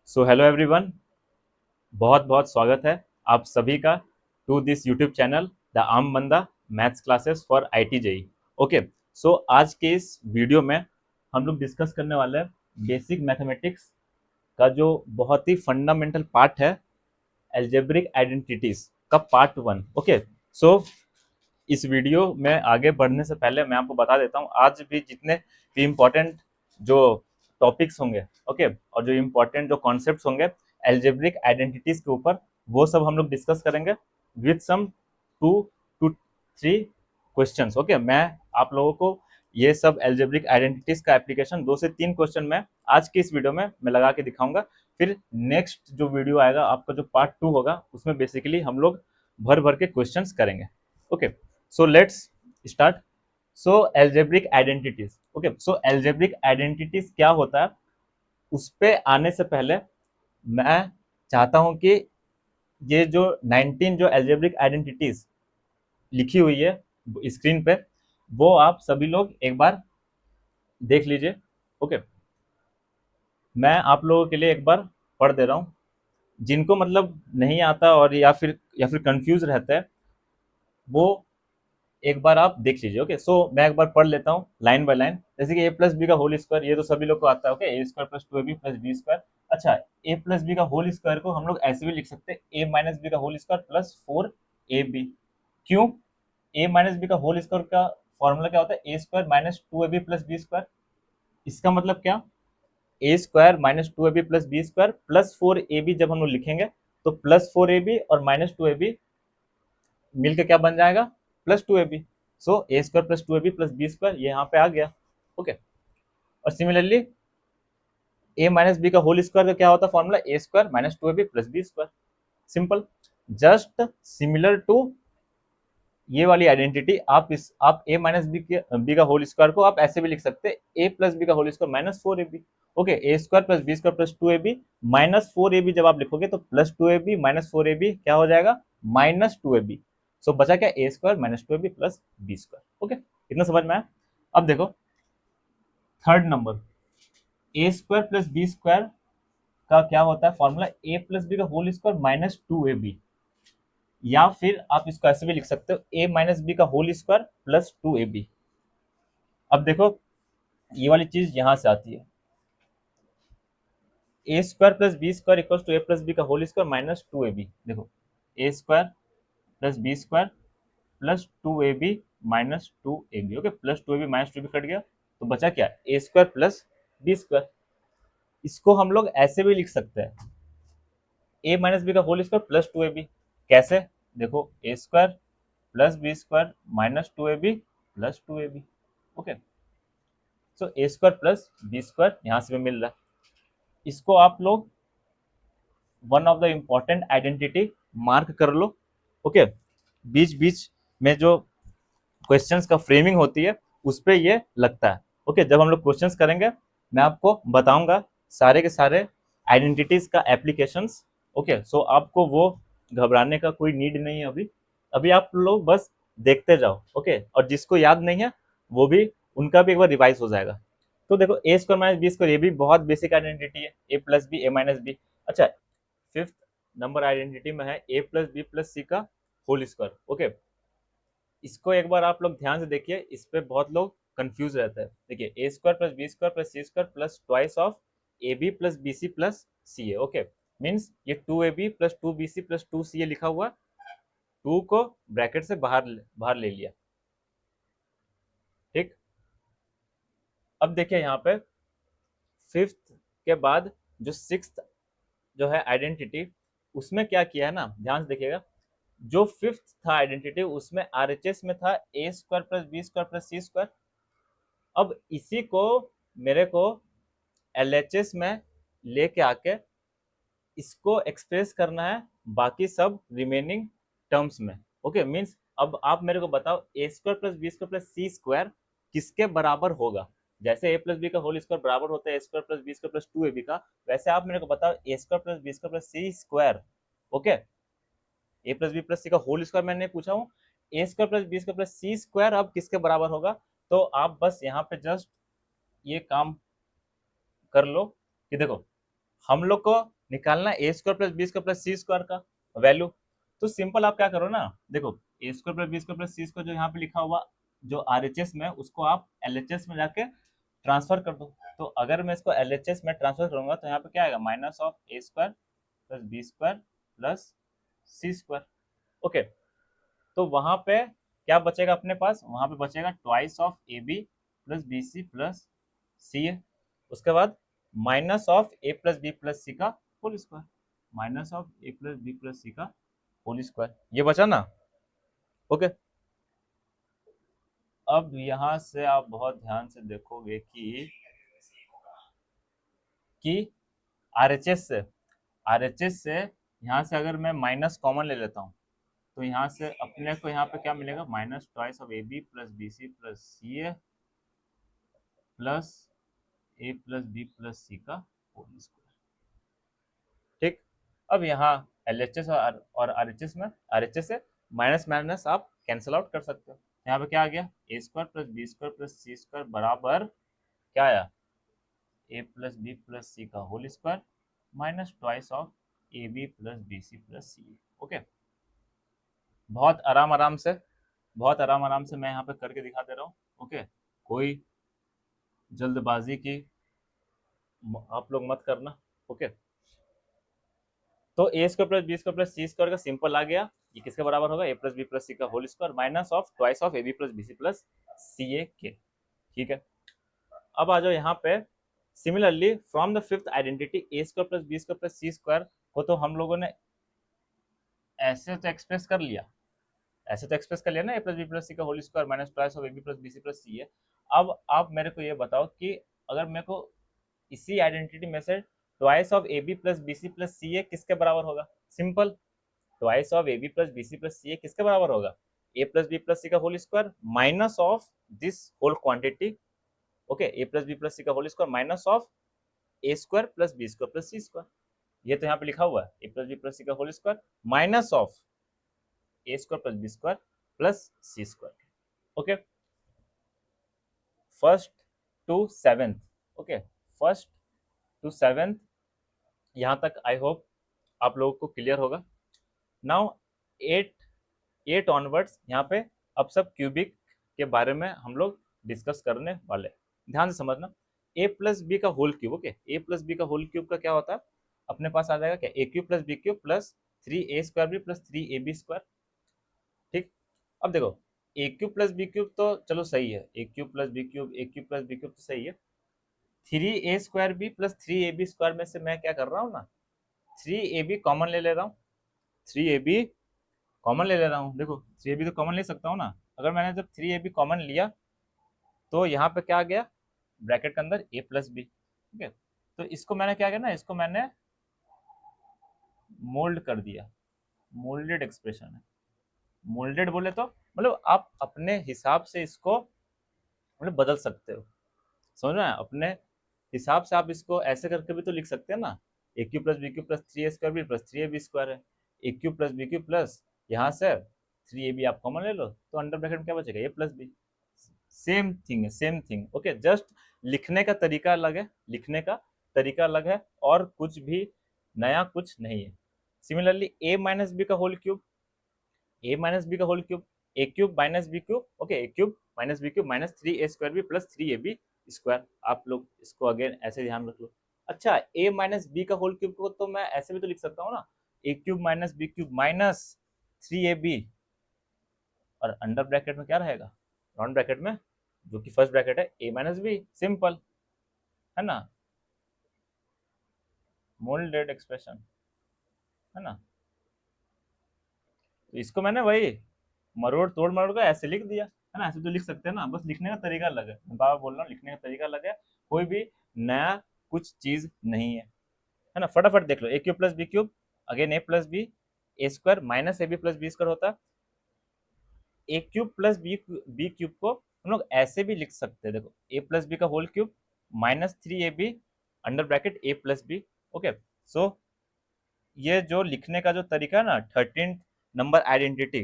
So hello everyone, बहुत बहुत स्वागत है आप सभी का to this YouTube channel the Aam Banda maths classes for IIT JEE. Okay, so आज के इस वीडियो में हम लोग डिस्कस करने वाले हैं बेसिक मैथमेटिक्स का जो बहुत ही फंडामेंटल पार्ट है, एल्जेब्रिक आइडेंटिटीज का पार्ट वन। ओके, सो इस वीडियो में आगे बढ़ने से पहले मैं आपको बता देता हूँ आज भी जितने भी इम्पोर्टेंट जो टॉपिक्स होंगे, ओके, और जो इम्पोर्टेंट जो कॉन्सेप्ट्स होंगे एल्जेब्रिक आइडेंटिटीज के ऊपर, वो सब हम लोग डिस्कस करेंगे with some 2 to 3 questions. Okay, मैं आप लोगों को ये सब एल्जेब्रिक आइडेंटिटीज का एप्लीकेशन 2 से 3 क्वेश्चन में आज की इस वीडियो में मैं लगा के दिखाऊंगा। फिर नेक्स्ट जो वीडियो आएगा आपका जो पार्ट 2 होगा उसमें बेसिकली हम लोग भर भर के क्वेश्चंस करेंगे। Okay, so let's start. So algebraic identities, okay, so algebraic identities क्या होता है उस पे आने से पहले मैं चाहता हूं कि ये जो 19 जो एल्जेब्रिक आइडेंटिटीज लिखी हुई है स्क्रीन पे, वो आप सभी लोग एक बार देख लीजिए। ओके, मैं आप लोगों के लिए एक बार पढ़ दे रहा हूँ। जिनको मतलब नहीं आता और या फिर कंफ्यूज रहता है वो एक बार आप देख लीजिए। ओके, सो मैं एक बार पढ़ लेता हूँ लाइन बाय लाइन। जैसे कि ए प्लस बी का होल स्क्वायर, ये तो सभी लोग को आता है। Okay, A square plus two A B plus B square. अच्छा, ए प्लस बी का होल स्क्वायर को हम लोग ऐसे भी लिख सकते हैं, ए माइनस बी का होल स्क्वायर प्लस 4ab। क्यों? ए माइनस बी का होल स्क्वायर का फॉर्मूला क्या होता है? ए square minus two A B plus B square. इसका मतलब क्या? A square minus two A B plus B square plus 4ab जब हम लोग लिखेंगे तो प्लस 4ab और माइनस टू ए बी मिलकर क्या बन जाएगा? Plus two A B. So A square plus two A B plus B square ये यहाँ पे आ गया। ओके, और सिमिलरली ए माइनस बी का होल स्क्वायर का क्या होता है formula? A square minus two A B plus B square. Simple, just similar to ये वाली आइडेंटिटी आप ए माइनस बी का होल स्क्वायर को आप ऐसे भी लिख सकते हैं, ए प्लस बी का whole square minus four A B. Okay, A square plus B square plus two A B minus four A B जब आप लिखोगे तो plus two A B minus four A B क्या हो जाएगा? Minus two A B. So बचा क्या? A square minus two A B plus B square. Okay, इतना समझ में आया? अब देखो third number, A square plus B square का क्या होता है फॉर्मूला? ए प्लस बी का whole square minus two A B, या फिर आप इसको ऐसे भी लिख सकते हो, ए माइनस बी का whole square plus two A B. अब देखो ये वाली चीज यहां से आती है, ए square plus B square equal to A plus B का whole square minus two A B. देखो, ए square plus B square plus two A B minus two A B. Okay, plus two A B minus two B cut गया तो बचा क्या? A square plus B square. इसको हम लोग ऐसे भी लिख सकते हैं, ए माइनस बी का whole square plus two A B. कैसे? देखो, ए square plus B square minus two A B plus two A B. Okay, so A square plus B square यहां से भी मिल रहा है। इसको आप लोग one of the important identity mark कर लो। ओके, बीच बीच में जो क्वेश्चंस का फ्रेमिंग होती है उस पर ये लगता है। ओके, जब हम लोग क्वेश्चंस करेंगे मैं आपको बताऊंगा सारे के सारे आइडेंटिटीज का एप्लीकेशंस। ओके, सो आपको वो घबराने का कोई नीड नहीं है। अभी अभी आप लोग बस देखते जाओ। ओके, और जिसको याद नहीं है वो भी, उनका भी एक बार रिवाइज हो जाएगा। तो देखो, ए स्क्वायर माइनस बी स्क्वायर ये भी बहुत बेसिक आइडेंटिटी है, ए प्लस बी ए माइनस बी। अच्छा, फिफ्थ नंबर आइडेंटिटी में है ए प्लस बी प्लस सी का होल स्क्वायर। ओके, इसको एक बार आप लोग ध्यान से देखिए, इस पे बहुत लोग कंफ्यूज रहते हैं। देखिए, A square plus B square plus C square plus twice of A B plus B C plus C A. Okay, means ये two A B plus two B C plus two C A लिखा हुआ, to को bracket से बाहर बाहर ले लिया। ठीक, अब देखिए यहाँ पे फिफ्थ के बाद जो सिक्स्थ जो है आइडेंटिटी, उसमें क्या किया है ना, ध्यान से देखिएगा। जो फिफ्थ था आइडेंटिटी उसमें आरएचएस में था A square plus B square plus C square. अब इसी को मेरे को एलएचएस में लेके आके इसको एक्सप्रेस करना है बाकी सब रिमेनिंग टर्म्स में। ओके, मीन्स अब आप मेरे को बताओ A square plus B square plus C square किसके बराबर होगा? जैसे ए प्लस बी का होल स्क्वायर बराबर होता है ए square plus B square plus two A B का, वैसे आप मेरे को बताओ A square plus B square plus C square. Okay, A plus B plus सी का होल स्क्वायर मैंने पूछा हूँ, ए square plus B square plus सी स्क्वायर अब किसके बराबर होगा? तो आप बस यहाँ पे जस्ट ये काम कर लो कि देखो, हम लोग को निकालना A square plus B square plus C square का वैल्यू। तो सिंपल आप क्या करो ना, देखो ए square plus B square plus सी स्क्वायर जो यहाँ पे लिखा हुआ जो आरएचएस में, उसको आप एलएचएस में जाके ट्रांसफर कर दो। तो अगर मैं इसको एलएचएस में ट्रांसफर करूंगा तो यहाँ पे क्या आएगा, minus of A square plus B square plus C square. Okay, तो वहां पे क्या बचेगा अपने पास, वहां पे बचेगा twice of A B plus B C plus C a. उसके बाद minus of a plus B plus सी का whole square, minus of a plus B plus सी का होल स्क्वायर, ये बचा ना। ओके, अब यहां से आप बहुत ध्यान से देखोगे कि आरएचएस से यहाँ से अगर मैं माइनस कॉमन ले लेता हूँ तो यहाँ से अपने को यहाँ पे क्या मिलेगा, minus twice of A B plus B C plus C a plus a plus B plus सी का होल स्क्वायर। ठीक, अब यहाँ एलएचएस और आरएचएस में, आरएचएस से माइनस माइनस आप कैंसिल आउट कर सकते हो। यहाँ पे क्या आ गया, a square plus B square plus C square बराबर क्या आया, ए प्लस बी प्लस सी का whole square minus twice of A B plus B C plus C. Okay, बहुत आराम आराम से, बहुत आराम आराम से मैं यहाँ पे करके दिखा दे रहा हूँ। ओके, कोई जल्दबाजी की आप लोग मत करना। ओके, तो a square plus B square plus C square का सिंपल आ गया, ये किसके बराबर होगा, ए प्लस बी प्लस सी का whole square minus of twice of A B plus B C plus C a के। ठीक है, अब आ जाओ यहाँ पे। Similarly from the fifth identity a square plus B square plus C square को तो हम लोगों ने ऐसे तो एक्सप्रेस कर लिया, ऐसे तो एक्सप्रेस कर लिया ना, ए प्लस बी प्लस सी का whole square minus twice of A B plus B C plus c है। अब आप मेरे को ये बताओ कि अगर मेरे को इसी आइडेंटिटी में से twice of A B plus B C plus C a किसके बराबर होगा, simple, twice of A B plus B C plus C a किसके बराबर होगा, ए प्लस बी प्लस सी का whole square minus of this whole quantity. Okay, A plus B plus सी का whole square minus of A square plus B square plus C square. ये तो यहाँ पे लिखा हुआ है, ए प्लस बी प्लस सी का whole square minus of A square plus B square plus C square. Okay, first to seventh. Okay, first to seventh यहाँ तक आई होप आप लोगों को क्लियर होगा। नाउ एट एट ऑनवर्ड्स यहाँ पे अब सब क्यूबिक के बारे में हम लोग डिस्कस करने वाले। ध्यान से समझना, ए प्लस बी का होल क्यूब। ओके, ए प्लस बी का होल क्यूब का क्या होता है, अपने पास आ जाएगा क्या, a cube plus B cube plus 3a² b plus 3ab²। ठीक, अब देखो a cube plus B cube तो चलो सही है, a cube plus B cube, a cube plus B cube तो सही है। 3a² बी प्लस 3ab² में से मैं क्या कर रहा हूँ ना, 3ab कॉमन ले ले रहा हूँ, 3ab कॉमन ले ले रहा हूँ। देखो 3ab तो कॉमन ले सकता हूँ ना, अगर मैंने जब 3ab कॉमन लिया तो यहाँ पे क्या आ गया, ब्रैकेट के अंदर a प्लस बी। ठीक है, तो इसको मैंने क्या किया ना, इसको मैंने मोल्ड कर दिया, मोल्डेड एक्सप्रेशन है। मोल्डेड बोले तो मतलब आप अपने हिसाब से इसको मतलब बदल सकते हो, समझ में आया? अपने हिसाब से आप इसको ऐसे करके भी तो लिख सकते हैं ना, a cube plus B cube plus 3a² b plus 3ab² है, ए cube plus B cube plus यहाँ से 3ab आप कॉमन ले लो तो अंडर ब्रैकेट में क्या बचेगा, ए प्लस बी। सेम थिंग है, सेम थिंग। ओके, जस्ट लिखने का तरीका अलग है, लिखने का तरीका अलग है और कुछ भी नया कुछ नहीं है। सिमिलरली ए माइनस बी का whole cube, a minus B का whole cube, a cube minus b cube. Okay, a cube minus b cube minus 3a² b plus 3ab²। आप लोग इसको अगेन ऐसे ध्यान रख लो। अच्छा, ए माइनस बी का होल क्यूब को तो मैं ऐसे भी तो लिख सकता हूँ ना, a cube minus b cube minus 3ab, और अंडर ब्रैकेट में क्या रहेगा, राउंड ब्रैकेट में जो कि फर्स्ट ब्रैकेट है ए माइनस बी, सिंपल है ना, मोल्डेड एक्सप्रेशन है ना। तो इसको मैंने वही मरोड़ तोड़ मरोड़ कर ऐसे लिख दिया है ना, ऐसे तो लिख सकते हैं ना, बस लिखने का तरीका अलग है। मैं बार बोल रहा हूँ, लिखने का तरीका अलग है, कोई भी नया कुछ चीज नहीं है ना। फटाफट देख लो, a cube plus B cube again a plus b, a square minus A B plus B square होता है। A cube plus B cube को हम लोग ऐसे भी लिख सकते हैं, देखो ए प्लस बी का whole cube minus 3ab under bracket a plus b. Okay, so ये जो लिखने का जो तरीका है ना, 13th number identity,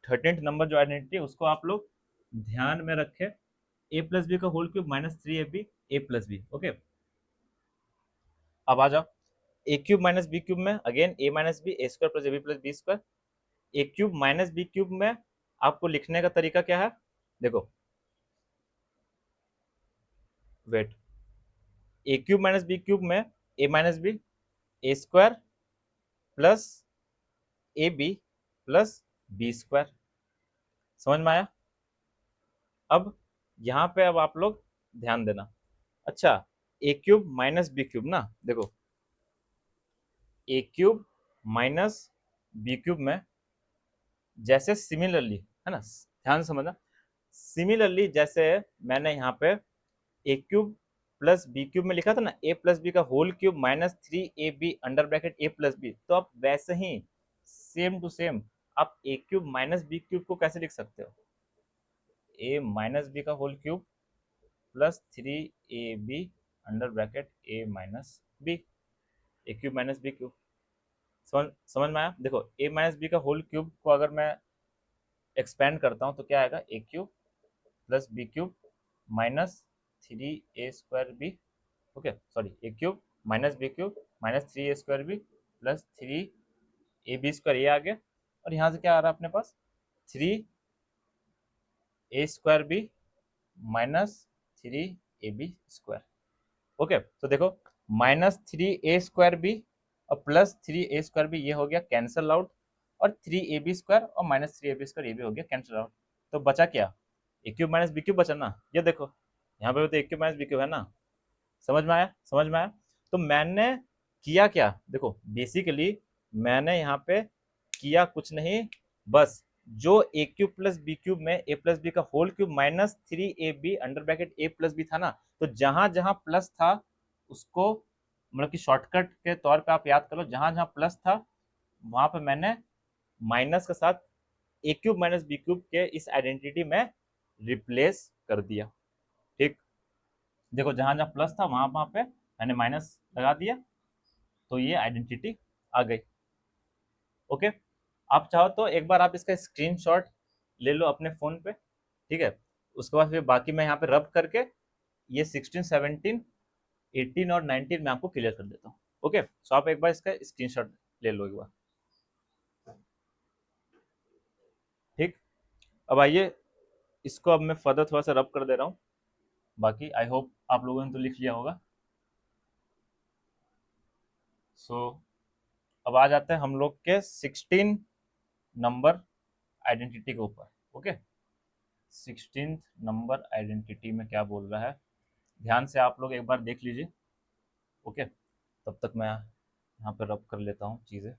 13th number जो आइडेंटिटी है उसको आप लोग ध्यान में रखें, ए प्लस बी का whole cube minus 3ab a plus b. Okay, अब आ जाओ, a cube minus b cube में again a minus b, a square plus a B plus B square. A cube minus b cube में आपको लिखने का तरीका क्या है, देखो wait, a cube minus b cube में a minus b, a square plus a B plus B square. समझ में आया? अब यहां पे अब आप लोग ध्यान देना। अच्छा, ए क्यूब माइनस बी क्यूब ना, देखो a cube minus b cube में जैसे सिमिलरली, है ना, ध्यान समझना, सिमिलरली जैसे मैंने यहाँ पे a cube plus B cube में लिखा था ना, ए प्लस बी का whole cube minus 3ab under bracket a plus b, तो आप वैसे ही सेम टू सेम आप a cube minus b cube को कैसे लिख सकते हो, ए माइनस बी का whole cube plus 3ab under bracket a minus b, a cube minus b cube. समझ में आया? देखो ए माइनस बी का होल क्यूब को अगर मैं एक्सपेंड करता हूँ तो क्या आएगा, a cube plus B cube minus 3a² b, okay sorry, a cube minus b cube minus 3a² b plus 3ab², ये आ गया। और यहाँ से क्या आ रहा है अपने पास, 3a² B minus 3ab²। Okay, तो देखो माइनस 3a² बी और प्लस 3a² बी, ये हो गया कैंसल आउट, और 3ab² और माइनस 3ab², ये भी हो गया कैंसल आउट। तो बचा क्या, a cube minus b cube बचा ना, ये देखो यहाँ पे तो a cube minus b cube है ना। समझ में आया? समझ में आया? तो मैंने किया क्या, देखो बेसिकली मैंने यहाँ पे किया कुछ नहीं, बस जो a cube plus B cube में ए प्लस बी का whole cube minus 3ab under bracket a plus b था ना, तो जहां जहां प्लस था उसको मतलब कि शॉर्टकट के तौर पे आप याद कर लो, जहां जहां प्लस था वहां पे मैंने माइनस के साथ ए क्यूब माइनस बी क्यूब के इस आइडेंटिटी में रिप्लेस कर दिया। ठीक, देखो जहां जहां प्लस था वहां वहां पे मैंने माइनस लगा दिया, तो ये आइडेंटिटी आ गई। ओके, आप चाहो तो एक बार आप इसका स्क्रीनशॉट ले लो अपने फोन पे, ठीक है, उसके बाद फिर बाकी मैं यहाँ पे रब करके ये 16, 17, 18 और 19 मैं आपको क्लियर कर देता हूँ। ओके, सो आप एक बार इसका स्क्रीनशॉट ले लो एक बार। ठीक, अब आइए इसको अब मैं फर्दर थोड़ा सा रब कर दे रहा हूँ, बाकी आई होप आप लोगों ने तो लिख लिया होगा। सो अब आ जाते हैं हम लोग के 16 नंबर आइडेंटिटी के ऊपर। ओके, 16 नंबर आइडेंटिटी में क्या बोल रहा है, ध्यान से आप लोग एक बार देख लीजिए। ओके, तब तक मैं यहाँ पर रब कर लेता हूँ चीज़ें।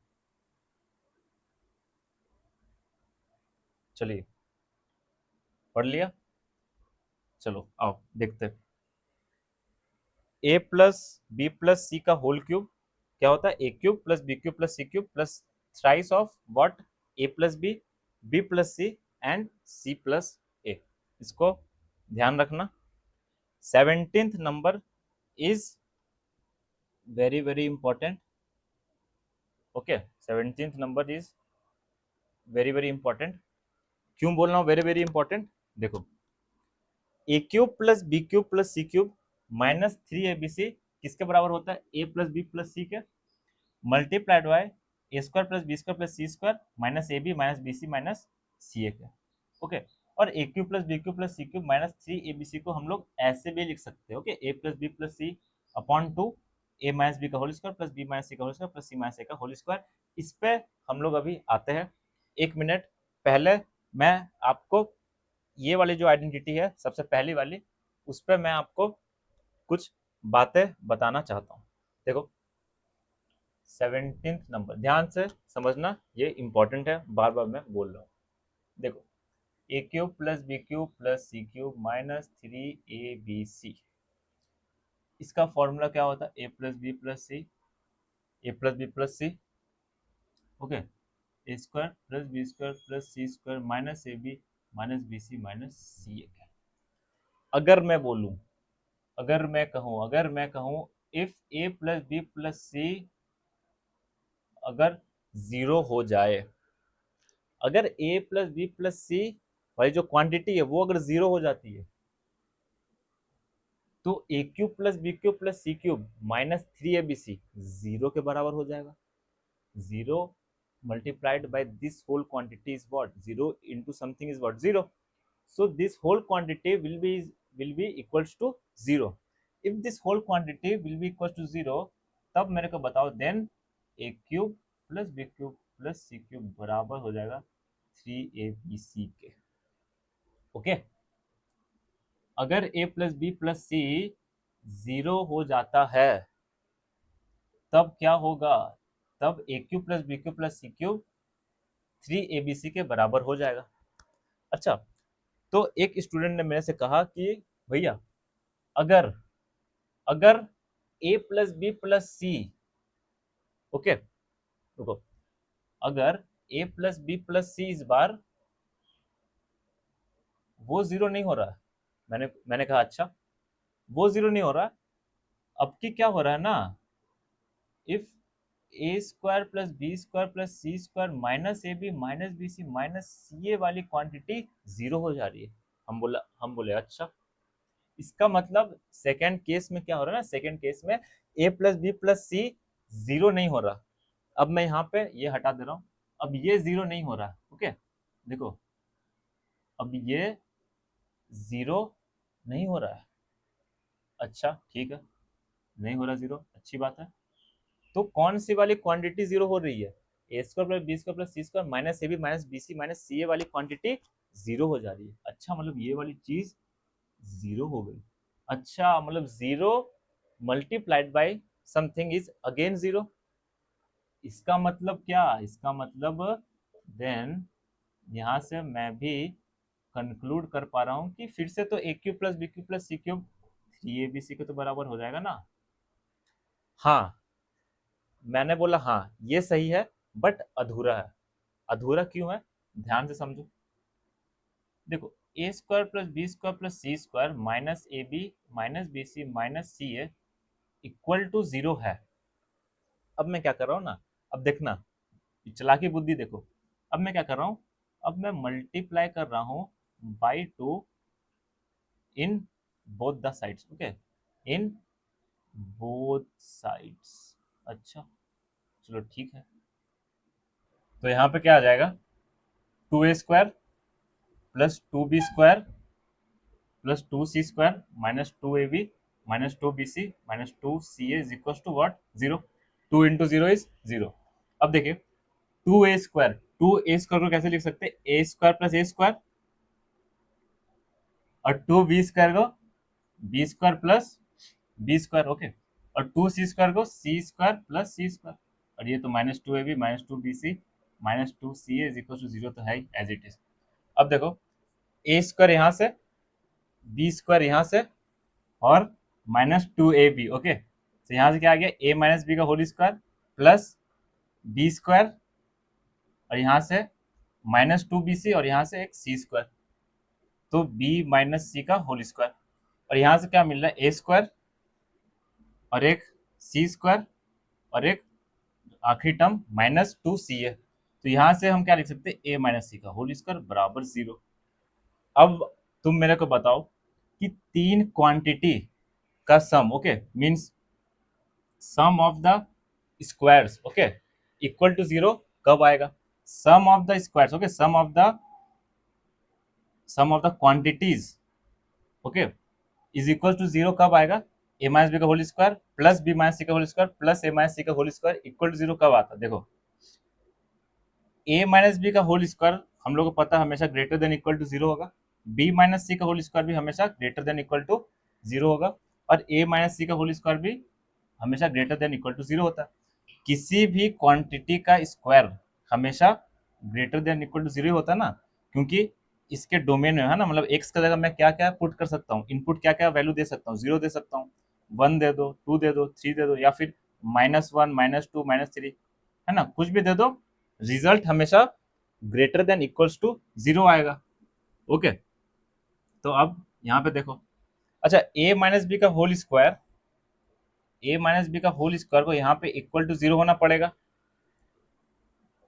चलिए, पढ़ लिया, चलो आओ देखते हैं। ए प्लस बी प्लस सी का होल क्यूब क्या होता है, a cube plus B cube plus C cube plus thrice of what, a plus B plus c and c plus a. इसको ध्यान रखना। 17th number is very very important. Okay, 17th number is very very important. क्यों बोल रहा हूँ very very important, देखो a cube plus B cube plus C cube minus 3abc किसके बराबर होता है, ए प्लस बी प्लस सी के, multiplied by a square plus B square plus C square minus A B minus B C minus c a के। Okay, और a cube plus B cube plus C cube minus 3abc को हम लोग ऐसे भी लिख सकते हैं, okay, A plus B plus C upon 2 a minus B का whole square plus B minus सी का whole square plus C minus A का होल स्क्वायर। इस पे हम लोग अभी आते हैं। एक मिनट पहले मैं आपको ये वाली जो आइडेंटिटी है सबसे पहली वाली, उस पर मैं आपको कुछ बातें बताना चाहता हूँ। देखो 17th नंबर ध्यान से समझना, ये इंपॉर्टेंट है, बार बार मैं बोल रहा हूँ। देखो a cube plus B cube plus C cube minus 3abc, इसका फॉर्मूला क्या होता है, ए plus B plus C, a plus B plus C, okay, A square plus B square plus C square minus A B minus B C minus c a. अगर मैं बोलूं, अगर मैं कहूं if a plus B plus c अगर zero हो जाए, अगर a plus B plus c वाली जो क्वांटिटी है वो अगर जीरो हो जाती है, तो a cube plus B cube plus C cube minus 3abc 0 के बराबर हो जाएगा। 0 multiplied by this whole quantity is what? 0 into something is what? 0. So this whole quantity will be equals to 0. If this whole quantity will be equals to 0, तब मेरे को बताओ then a cube plus B cube plus C cube बराबर हो जाएगा 3abc के। Okay, अगर a plus B plus c 0 हो जाता है तब क्या होगा? तब a cube plus B cube plus C cube 3abc के बराबर हो जाएगा। अच्छा, तो एक स्टूडेंट ने मेरे से कहा कि भैया अगर अगर a plus B plus C, okay रुको, अगर a plus B plus C इस बार वो 0 नहीं हो रहा, मैंने कहा अच्छा वो 0 नहीं हो रहा, अब की क्या हो रहा है ना, if a square plus B square plus C square minus A B minus B C minus c a वाली क्वांटिटी 0 हो जा रही है। हम बोले अच्छा, इसका मतलब सेकेंड केस में क्या हो रहा है ना, सेकेंड केस में a plus B plus c 0 नहीं हो रहा। अब मैं यहाँ पे ये हटा दे रहा हूँ, अब ये 0 नहीं हो रहा। ओके देखो, अब ये 0 नहीं हो रहा है। अच्छा ठीक है, नहीं हो रहा 0, अच्छी बात है। तो कौन सी वाली क्वांटिटी 0 हो रही है? ए square plus B square plus C square minus A B minus B C minus c a वाली क्वांटिटी 0 हो जा रही है। अच्छा, मतलब ये वाली चीज 0 हो गई। अच्छा, मतलब 0 multiplied by something is again 0। इसका मतलब क्या? इसका मतलब देन यहां से मैं भी कंक्लूड कर पा रहा हूं कि फिर से तो a cube plus B cube plus C cube 3abc के तो बराबर हो जाएगा ना। हाँ, मैंने बोला हाँ ये सही है, बट अधूरा है। अधूरा क्यों है? ध्यान से समझो। देखो, ए square plus B square plus C square minus A B minus B C minus c a equal to 0 है। अब मैं क्या कर रहा हूँ ना, अब देखना चालाकी बुद्धि देखो। अब मैं क्या कर रहा हूँ, अब मैं मल्टीप्लाई कर रहा हूँ by 2 in both the sides. Okay, in both sides. अच्छा चलो ठीक है, तो यहाँ पे क्या आ जाएगा? 2a square plus 2b square plus 2c square minus 2ab minus 2bc minus 2ca is equal to what? 0। 2 into 0 is 0। अब देखिए, 2a स्क्वायर को कैसे लिख सकते हैं? A square plus A square, और 2b स्क्वायर को B square plus B square. Okay, और 2c स्क्वायर को सी स्क्वायर प्लस सी स्क्वायर, और ये तो minus 2ab minus 2bc minus 2ca is equal to 0 तो है ही एज इट इज। अब देखो, ए स्क्वायर यहाँ से, बी स्क्वायर यहाँ से, और माइनस 2ab। ओके, तो यहाँ से क्या आ गया? ए माइनस बी का whole square plus B square, और यहाँ से माइनस 2bc, और यहाँ से एक सी स्क्वायर, तो बी माइनस सी का होल स्क्वायर, और यहाँ से क्या मिल रहा है? ए स्क्वायर और एक सी स्क्वायर और एक आखिरी टर्म माइनस 2ca। तो यहाँ से हम क्या लिख सकते हैं? ए माइनस सी का होल स्क्वायर बराबर 0। अब तुम मेरे को बताओ कि तीन क्वांटिटी का sum, okay, means sum of the squares, okay, equal to 0 कब आएगा? Sum of the squares, okay, sum of the quantities, okay, is equal to 0 कब आएगा? ए माइनस बी का whole square plus B minus सी का whole square plus ए minus सी का whole square equal to 0 कब आता? देखो, ए माइनस बी का whole square हम लोग को पता है हमेशा ग्रेटर देन इक्वल टू 0 होगा, बी माइनस सी का होल स्क्वायर भी हमेशा ग्रेटर देन इक्वल टू 0 होगा, और ए माइनस सी का होल स्क्वायर भी हमेशा ग्रेटर देन इक्वल टू 0 होता है। किसी भी क्वांटिटी का स्क्वायर हमेशा ग्रेटर देन इक्वल टू 0 होता है ना, क्योंकि इसके डोमेन में है ना, मतलब एक्स का जगह मैं क्या क्या पुट कर सकता हूँ, इनपुट क्या क्या वैल्यू दे सकता हूँ? 0 दे सकता हूँ, 1 दे दो, 2 दे दो, 3 दे दो, या फिर -1 -2 -3, है ना, कुछ भी दे दो, रिजल्ट हमेशा ग्रेटर देन इक्वल्स टू 0 आएगा। ओके, तो अब यहाँ पे देखो, अच्छा, a माइनस बी का whole square, a minus B का होल स्क्वायर को यहाँ पे इक्वल टू 0 होना पड़ेगा,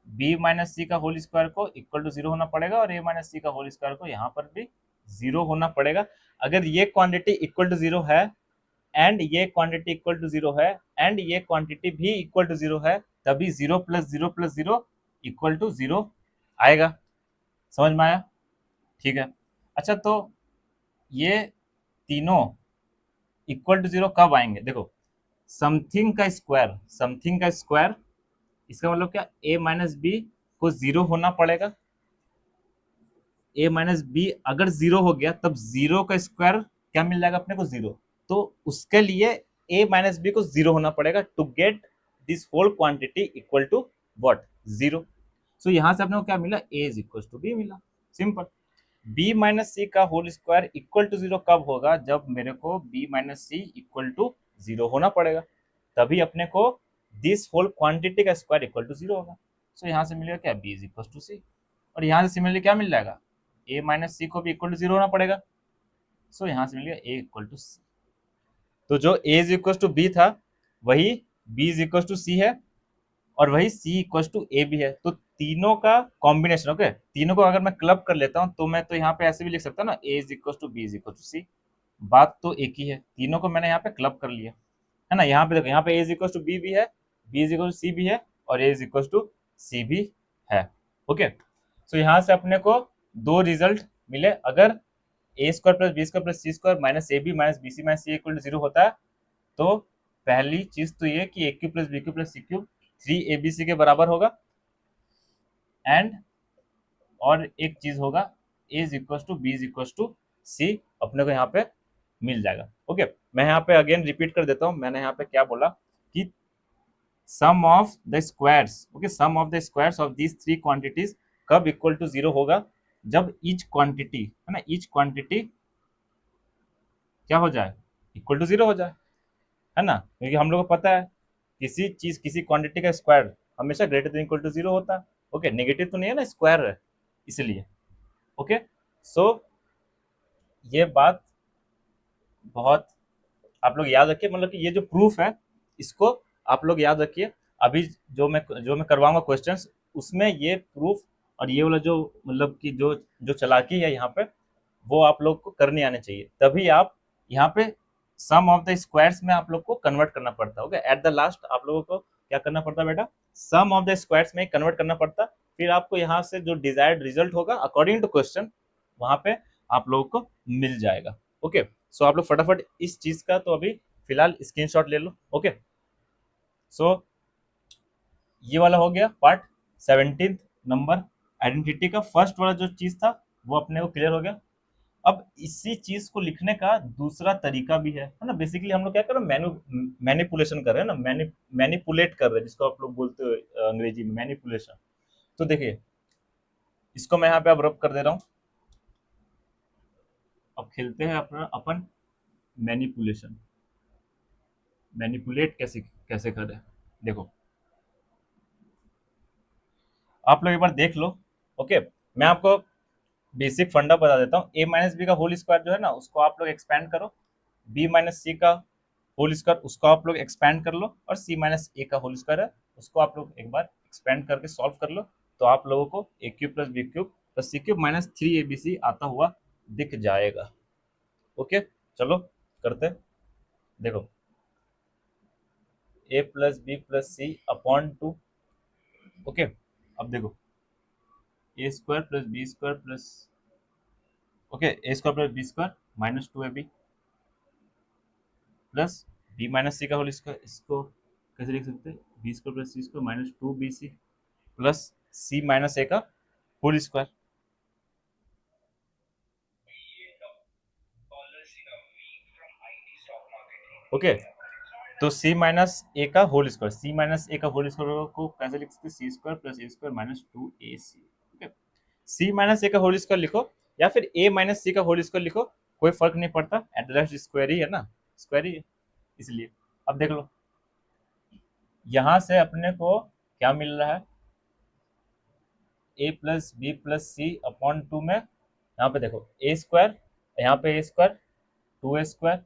b माइनस सी का होल स्क्वायर को इक्वल टू 0 होना पड़ेगा, और a माइनस सी का होल स्क्वायर को यहाँ पर भी 0 होना पड़ेगा। अगर ये क्वांटिटी इक्वल टू 0 है एंड ये क्वांटिटी इक्वल टू जीरो है एंड ये क्वांटिटी भी इक्वल टू जीरो है, तभी zero plus zero equal to zero आएगा। समझ में आया? ठीक है। अच्छा, तो ये तीनों इक्वल टू जीरो कब आएंगे? देखो, समथिंग का स्क्वायर, इसका मतलब क्या, ए माइनस बी को जीरो होना पड़ेगा। ए माइनस बी अगर जीरो हो गया तब जीरो का स्क्वायर क्या मिल जाएगा अपने को? जीरो। तो उसके लिए ए माइनस बी को जीरो होना पड़ेगा to get this whole quantity equal to what? Zero. So यहां से अपने को क्या मिला? A is equal to b मिला। सिंपल। बी माइनस सी का whole square equal to zero कब होगा? जब मेरे को b minus C equal to zero होना पड़ेगा, तभी अपने को दिस होल क्वांटिटी का स्क्वायर इक्वल टू जीरो होगा। सो यहाँ से मिलेगा क्या? बी इज इक्वल टू सी। और यहाँ से सिमिलरली क्या मिल जाएगा? ए माइनस सी को भी इक्वल टू जीरो होना पड़ेगा। सो यहाँ से मिलेगा ए इक्वल टू सी। तो जो ए इज इक्वल टू बी था वही बी इज इक्वल टू सी है, और वही सी इक्वल टू ए भी है। तो तीनों का कॉम्बिनेशन। ओके, तीनों को अगर मैं क्लब कर लेता हूँ तो मैं तो यहाँ पे ऐसे भी लिख सकता हूँ ना, a is equal to B is equal to c. बात तो एक ही है, तीनों को मैंने यहाँ पे क्लब कर लिया है ना। यहाँ पे देखो, यहाँ पे ए इज इक्वल टू बी भी है, बी इज इक्वल टू सी भी है, और ए इज इक्वल टू सी भी है। ओके, तो यहाँ से अपने को दो रिजल्ट मिले। अगर A square plus B square plus C square minus A B minus B C minus C equal to zero होता है, तो पहली चीज तो ये कि A cube plus B cube plus C cube three A B C के बराबर होगा। एंड और एक चीज होगा, A is equal to B is equal to C अपने को यहाँ पे मिल जाएगा। ओके, मैं यहाँ पे अगेन रिपीट कर देता हूँ। मैंने यहाँ पे क्या बोला कि sum of the squares, okay, sum of the squares of these three quantities कब इक्वल टू जीरो होगा? जब ईच क्वांटिटी है ना, ईच क्वांटिटी क्या हो जाए? इक्वल टू जीरो हो जाए, है ना। क्योंकि हम लोग को पता है किसी चीज किसी क्वांटिटी का स्क्वायर हमेशा greater than equal to zero होता है। ओके, नेगेटिव तो नहीं है ना, स्क्वायर है इसलिए। ओके, सो ये बात बहुत आप लोग याद रखिए, मतलब कि ये जो प्रूफ है इसको आप लोग याद रखिए। अभी जो मैं करवाऊंगा क्वेश्चंस, उसमें ये प्रूफ और ये वाला जो मतलब कि जो चालाकी है यहाँ पे, वो आप लोग को करनी आनी चाहिए। तभी आप यहाँ पे सम ऑफ द स्क्वायर्स में आप लोग को कन्वर्ट करना पड़ता है। ओके, एट द लास्ट आप लोगों को क्या करना पड़ता है बेटा? सम ऑफ द स्क्वायर्स में कन्वर्ट करना पड़ता। फिर आपको यहाँ से जो डिजायर्ड रिजल्ट होगा अकॉर्डिंग टू क्वेश्चन, वहां पे आप लोगों को मिल जाएगा। ओके, सो आप लोग फटाफट इस चीज का तो अभी फिलहाल स्क्रीनशॉट ले लो। ओके, सो ये वाला हो गया पार्ट 17 नंबर आइडेंटिटी का। फर्स्ट वाला जो चीज था वो अपने को क्लियर हो गया। अब इसी चीज को लिखने का दूसरा तरीका भी है ना। बेसिकली हम लोग क्या कर रहे हैं? मैनिपुलेशन कर रहे हैं ना, मैनिपुलेट कर रहे हैं, जिसको आप लोग बोलते हो अंग्रेजी में मैनिपुलेशन। तो देखिए, इसको मैं यहाँ पे अब रब कर दे रहा हूँ। अब खेलते हैं अपना अपन मैनिपुलेशन। मैनिपुलेट कैसे कैसे करें? देखो, आप लोग एक बार देख लो। ओके, मैं आपको बेसिक फंडा बता देता हूँ। ए माइनस बी का होल स्क्वायर जो है ना, उसको आप लोग एक्सपैंड करो। बी माइनस सी का होल स्क्वायर उसको आप लोग एक्सपैंड कर लो, और सी माइनस ए का होल स्क्वायर है उसको आप लोग एक बार एक्सपैंड करके सॉल्व कर लो। तो आप लोगों को A cube plus B cube plus C cube minus three A B C आता हुआ दिख जाएगा। ओके, चलो करते हैं। देखो, ए प्लस बी प्लस सी अपॉन टू। ओके, अब देखो, ए square plus B square plus, okay, A square plus B square minus two A B plus B minus सी का होल स्क्वायर। इसको कैसे लिख सकते हैं? B square plus C square minus two B C plus C minus A का whole square. Okay, तो C minus A का whole square, C minus A का होल स्क्वायर को कैसे लिख सकते हैं? C square plus A square minus two A C. Okay, C minus A का होल स्क्वायर लिखो या फिर ए माइनस सी का होल स्क्वायर लिखो, कोई फर्क नहीं पड़ता, एट द लास्ट स्क्वायर ही है ना, स्क्वायर ही है इसलिए। अब देख लो, यहां से अपने को क्या मिल रहा है? ए प्लस बी प्लस सी अपॉन टू में यहाँ पे देखो ए स्क्वायर, यहाँ पे A square two A square,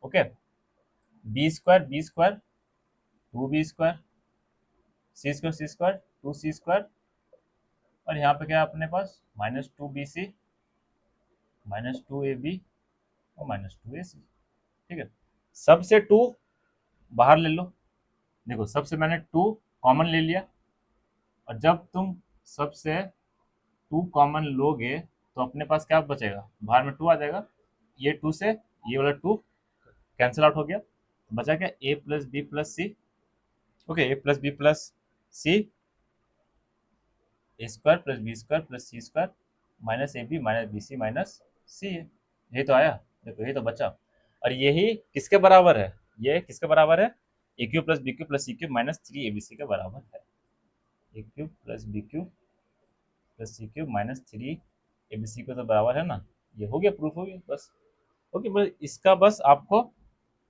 okay, B square two B square, C square two C square, और यहाँ पे क्या है अपने पास? Minus two B C minus two A B और माइनस टू ए सी। ठीक है, सबसे टू बाहर ले लो। देखो सबसे मैंने टू कॉमन ले लिया, और जब तुम सबसे टू कॉमन लोगे तो अपने पास क्या बचेगा, बाहर में टू आ जाएगा। ये टू से ये वाला टू कैंसिल आउट हो गया, बचा क्या, A plus B plus C. Okay, A plus B plus C, A square plus B square plus C square minus A B minus B C minus C है। यही तो आया, देखो यही तो बचा। और यही किसके बराबर है, ये किसके बराबर है, ए cube plus B cube plus C cube minus three A B C के बराबर है। ए cube plus B cube plus C cube minus three A B C को तो बराबर है ना। ये हो गया, प्रूफ हो गया बस। ओके, बस इसका बस आपको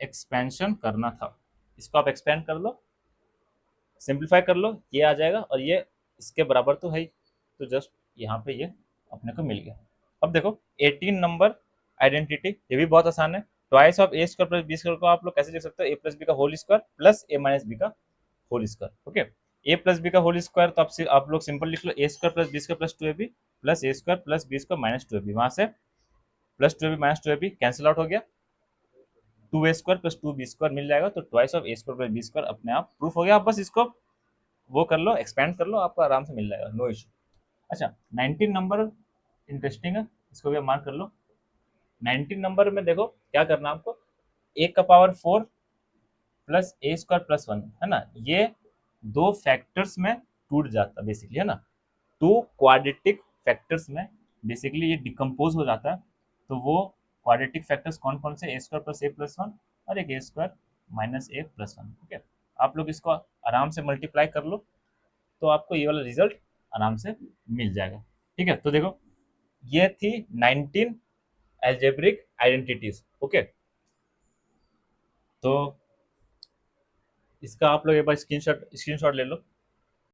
एक्सपेंशन करना था। इसको आप एक्सपेंड कर लो, सिंप्लीफाई कर लो, ये आ जाएगा, और ये इसके बराबर तो है ही। तो जस्ट यहाँ पे ये अपने को मिल गया। अब देखो 18 नंबर आइडेंटिटी, ये भी बहुत आसान है। Twice of A square plus B square को आप लोग कैसे लिख सकते हो, ए प्लस बी का होल स्क्वायर प्लस ए माइनस बी का होल स्क्वायर। ओके, ए प्लस बी का होल स्क्वायर तो आप लोग सिंपल लिख लो, A square plus B square plus two A B plus A square plus B square minus two A B. वहां से plus two A B minus two A B cancel out हो गया, two A square plus two B square मिल जाएगा। तो twice of A square plus B square अपने आप proof हो गया। आप बस इसको वो कर लो, एक्सपेंड कर लो, आपको आराम से मिल जाएगा, नो इशू। अच्छा, 19 नंबर इंटरेस्टिंग है, इसको भी आप मार्क कर लो। 19 नंबर में देखो क्या करना है आपको, ए का power four plus A square plus one है ना, ये दो फैक्टर्स में टूट जाता बेसिकली है ना। टू क्वाड्रेटिक फैक्टर्स में बेसिकली ये डिकम्पोज हो जाता है। तो वो क्वाड्रेटिक फैक्टर्स कौन कौन से, ए square plus a plus one और एक ए स्क्वायर माइनस ए प्लस वन। ओके, आप लोग इसको आराम से मल्टीप्लाई कर लो, तो आपको ये वाला रिजल्ट आराम से मिल जाएगा। ठीक है, तो देखो ये थी 19 एल्जेब्रिक आइडेंटिटीज। ओके, तो इसका आप लोग एक बार स्क्रीनशॉट ले लो।